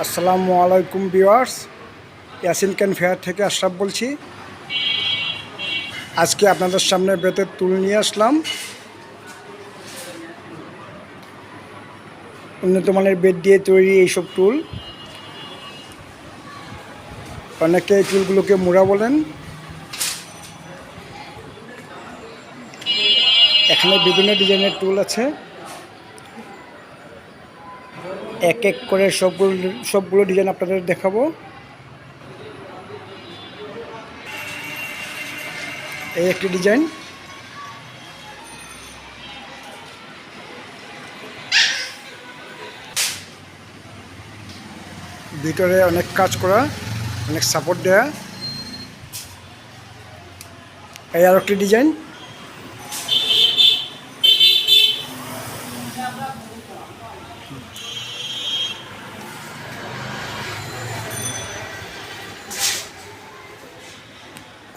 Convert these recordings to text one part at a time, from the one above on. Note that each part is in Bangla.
আসসালামু আলাইকুম ভিউয়ার্স, ইয়াসিন ক্যান ফেয়ার থেকে আশরাফ বলছি। আজকে আপনাদের সামনে বেতের টুল নিয়ে আসলাম। উন্নত মানের বেত দিয়ে তৈরি এইসব টুল। অনেকে এই টুলগুলোকে মুড়া বলেন। এখানে বিভিন্ন ডিজাইনের টুল আছে। এক এক করে সবগুলো ডিজাইন আপনাদের দেখাবো। এই একটি ডিজাইন, ভিতরে অনেক কাজ করা, অনেক সাপোর্ট দেয়া। এই আর একটি ডিজাইন,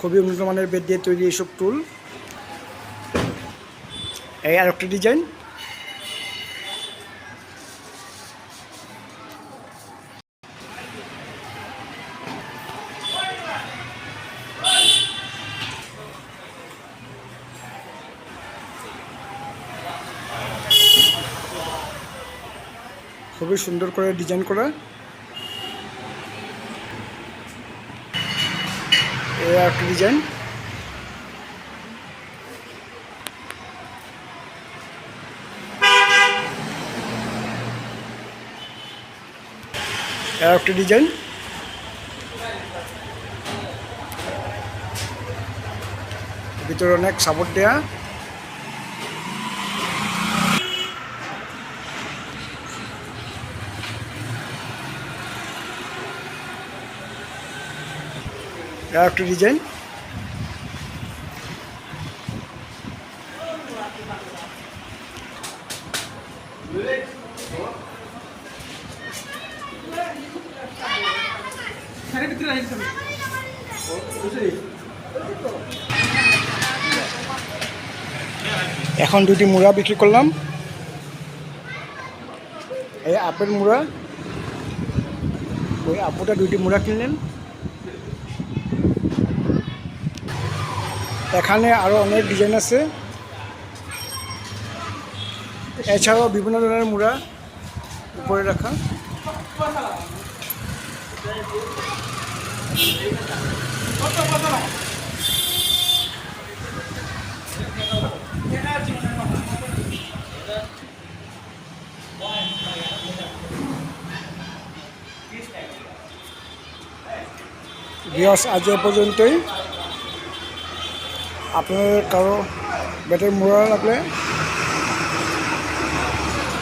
খুবই উন্নত মানের বেত দিয়ে তৈরি এইসব টুল। এই আর একটি ডিজাইন, খুবই সুন্দর করে ডিজাইন করা। এই আর একটি ডিজাইন, আর একটি ডিজাইন, ভিতরে অনেক সাপোর্ট দেয়া। আর একটি ডিজাইন, এখন দুটি মুড়া বিক্রি করলাম। এই আপেল মুড়া, ওই আপুটা দুইটি মুড়া কিনলেন। এখানে আরও অনেক ডিজাইন আছে, এছাড়াও বিভিন্ন ধরনের মুড়া উপরে রাখা। ভিউয়ার্স, আজ এ পর্যন্তই। আপনাদের কারো বেতের মুড়া লাগলে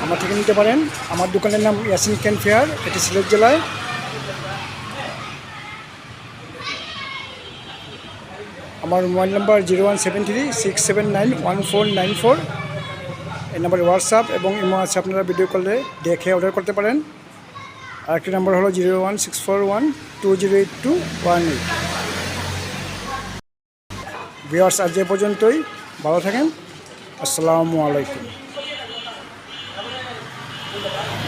আমার থেকে নিতে পারেন। আমার দোকানের নাম ইয়াসিন ক্যান ফেয়ার, এটি সিলেট জেলায়। আমার মোবাইল নাম্বার 017367914994। এই নাম্বারে হোয়াটসঅ্যাপ এবং ইমো আছে, আপনারা ভিডিও কলে দেখে অর্ডার করতে পারেন। আরেকটি নাম্বার হলো 01641208218। ভিউয়ার্স, আজ এ পর্যন্তই। ভালো থাকেন। আসসালামু আলাইকুম।